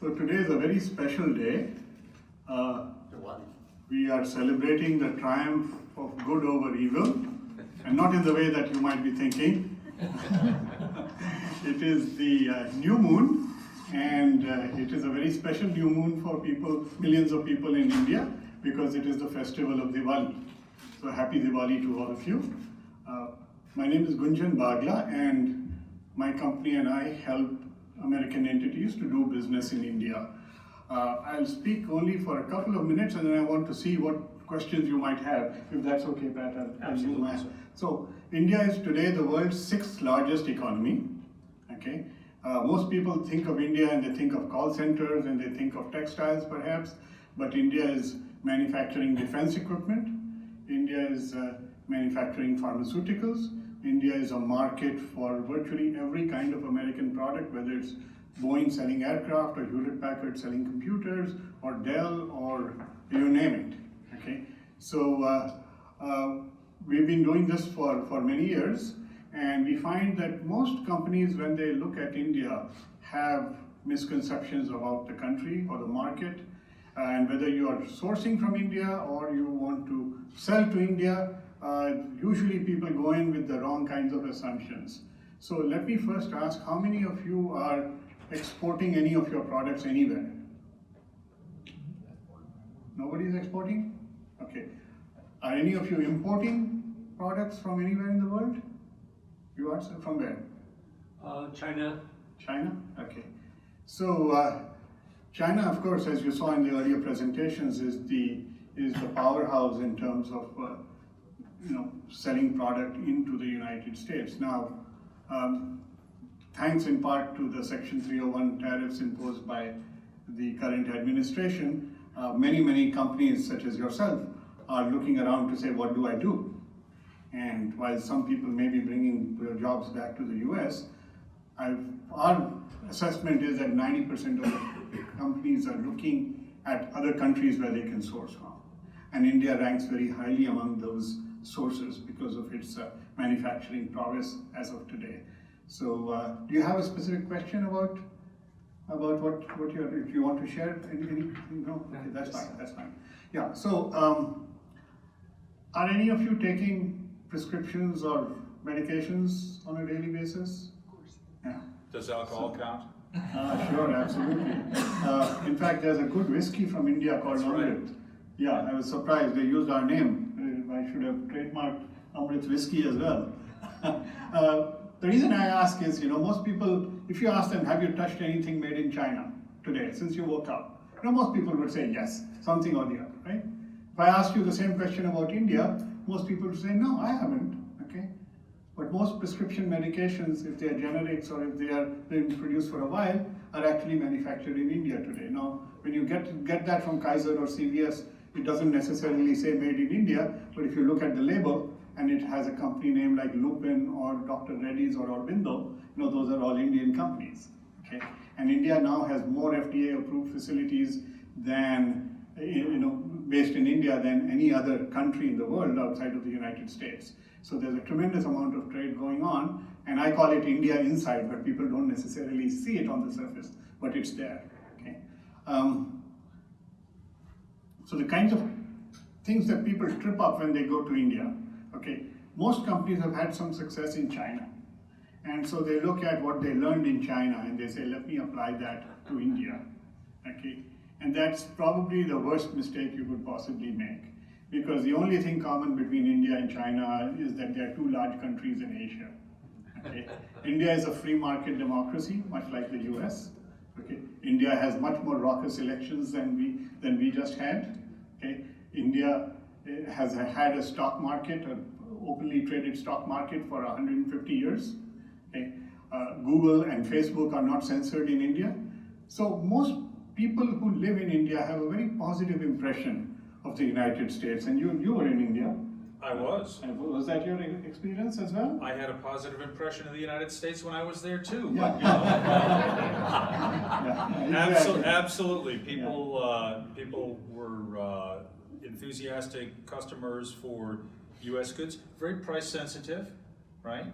So today is a very special day. We are celebrating the triumph of good over evil, and not in the way that you might be thinking. It is the new moon, and it is a very special new moon for people, millions of people in India, because it is the festival of Diwali. So happy Diwali to all of you. My name is Gunjan Bagla, and my company and I help American entities to do business in India. I'll speak only for a couple of minutes, and then I want to see what questions you might have, if that's okay, Pat. Absolutely. So India is today the world's 6th largest economy. Okay, most people think of India and they think of call centers and they think of textiles, perhaps, but India is manufacturing defense equipment. India is manufacturing pharmaceuticals. India is a market for virtually every kind of American product, whether it's Boeing selling aircraft, or Hewlett-Packard selling computers, or Dell, or you name it. Okay, so we've been doing this for many years, and we find that most companies, when they look at India, have misconceptions about the country or the market, and whether you are sourcing from India or you want to sell to India, usually people go in with the wrong kinds of assumptions. So let me first ask, how many of you are exporting any of your products anywhere? Nobody is exporting? Okay. Are any of you importing products from anywhere in the world? You are, sir? From where? China. China? Okay. So China, of course, as you saw in the earlier presentations, is the powerhouse in terms of selling product into the United States. Now, thanks in part to the Section 301 tariffs imposed by the current administration, many companies such as yourself are looking around to say, what do I do? And while some people may be bringing their jobs back to the US, our assessment is that 90% of the companies are looking at other countries where they can source from. And India ranks very highly among those sources because of its manufacturing prowess as of today. So do you have a specific question about what if you want to share anything? No? Okay, that's fine. Yeah, so are any of you taking prescriptions or medications on a daily basis? Of course. Yeah. Does alcohol count? Sure, absolutely. In fact, there's a good whiskey from India called Amritt. Right. Yeah, I was surprised they used our name. I should have trademarked Amritt whiskey as well. The reason I ask is, most people, if you ask them, have you touched anything made in China today since you woke up? Most people would say yes, something or the other, right? If I ask you the same question about India, most people would say, no, I haven't, okay? But most prescription medications, if they are generics or if they are being produced for a while, are actually manufactured in India today. Now, when you get that from Kaiser or CVS, it doesn't necessarily say made in India, but if you look at the label and it has a company name like Lupin or Dr. Reddy's or Aurobindo, those are all Indian companies, okay? And India now has more FDA-approved facilities than, based in India than any other country in the world outside of the United States. So there's a tremendous amount of trade going on, and I call it India inside, but people don't necessarily see it on the surface, but it's there, okay? So the kinds of things that people trip up when they go to India, okay? Most companies have had some success in China. And so they look at what they learned in China and they say, let me apply that to India, okay? And that's probably the worst mistake you could possibly make, because the only thing common between India and China is that they are two large countries in Asia, okay? India is a free market democracy, much like the US, okay? India has much more raucous elections than we just had, okay? India has had a stock market, an openly traded stock market for 150 years, okay? Google and Facebook are not censored in India. So most people who live in India have a very positive impression of the United States, and you were in India. I was. And was that your experience as well? I had a positive impression of the United States when I was there too. Yeah. Yeah, absolutely. People were enthusiastic customers for U.S. goods, very price sensitive, right?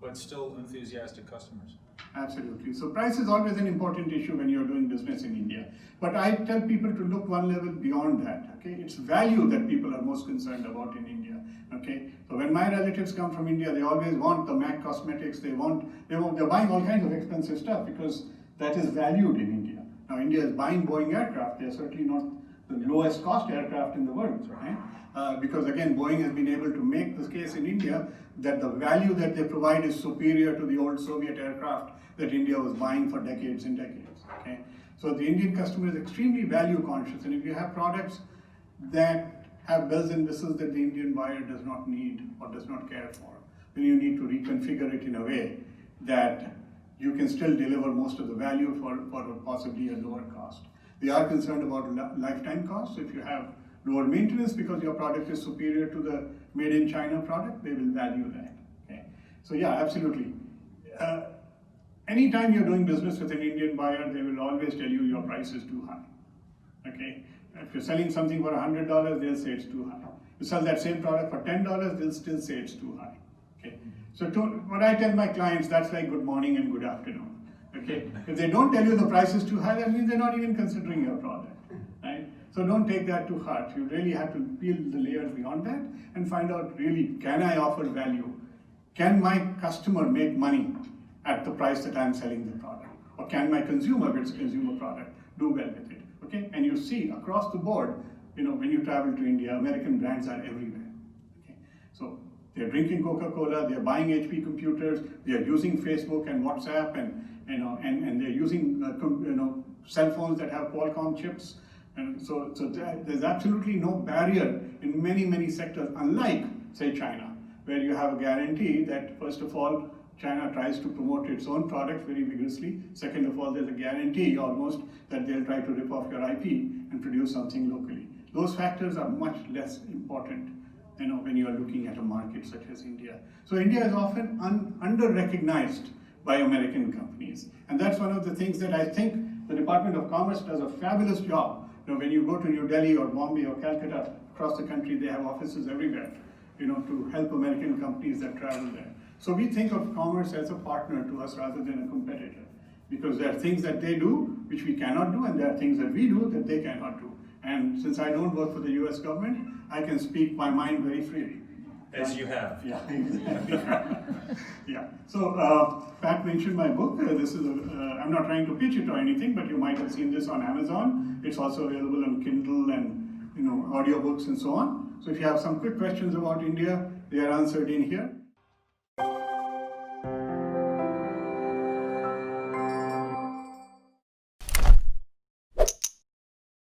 But still enthusiastic customers. Absolutely. So price is always an important issue when you're doing business in India. But I tell people to look one level beyond that. Okay, it's value that people are most concerned about in India. Okay, so when my relatives come from India, they always want the MAC cosmetics. They're buying all kinds of expensive stuff because that is valued in India. Now India is buying Boeing aircraft. They're certainly not the lowest cost aircraft in the world, right? Because again, Boeing has been able to make this case in India that the value that they provide is superior to the old Soviet aircraft that India was buying for decades and decades. Okay, so the Indian customer is extremely value conscious, and if you have products that have bells and whistles that the Indian buyer does not need or does not care for, then you need to reconfigure it in a way that you can still deliver most of the value for possibly a lower cost. They are concerned about lifetime costs. If you have lower maintenance because your product is superior to the made in China product, they will value that. Okay? So yeah, absolutely. Anytime you're doing business with an Indian buyer, they will always tell you your price is too high. Okay? If you're selling something for $100, they'll say it's too high. You sell that same product for $10, they'll still say it's too high. Okay? So what I tell my clients, that's like good morning and good afternoon. Okay? If they don't tell you the price is too high, that means they're not even considering your product. Right? So don't take that to heart. You really have to peel the layers beyond that and find out really, can I offer value? Can my customer make money at the price that I'm selling the product? Or can my consumer, if it's a consumer product, do well with it? Okay? And you see across the board, when you travel to India, American brands are everywhere. Okay? So they're drinking Coca-Cola, they're buying HP computers, they're using Facebook and WhatsApp, and they're using cell phones that have Qualcomm chips. And so there's absolutely no barrier in many sectors, unlike, say, China, where you have a guarantee that, first of all, China tries to promote its own products very vigorously. Second of all, there's a guarantee almost that they'll try to rip off your IP and produce something locally. Those factors are much less important, when you are looking at a market such as India. So India is often under-recognized by American companies. And that's one of the things that I think the Department of Commerce does a fabulous job. When you go to New Delhi or Bombay or Calcutta, across the country, they have offices everywhere, to help American companies that travel there. So we think of commerce as a partner to us rather than a competitor, because there are things that they do which we cannot do, and there are things that we do that they cannot do. And since I don't work for the US government, I can speak my mind very freely. As you have. Yeah, exactly. Yeah. So Pat mentioned my book. This is I'm not trying to pitch it or anything, but you might have seen this on Amazon. It's also available on Kindle and audiobooks and so on. So if you have some quick questions about India, they are answered in here.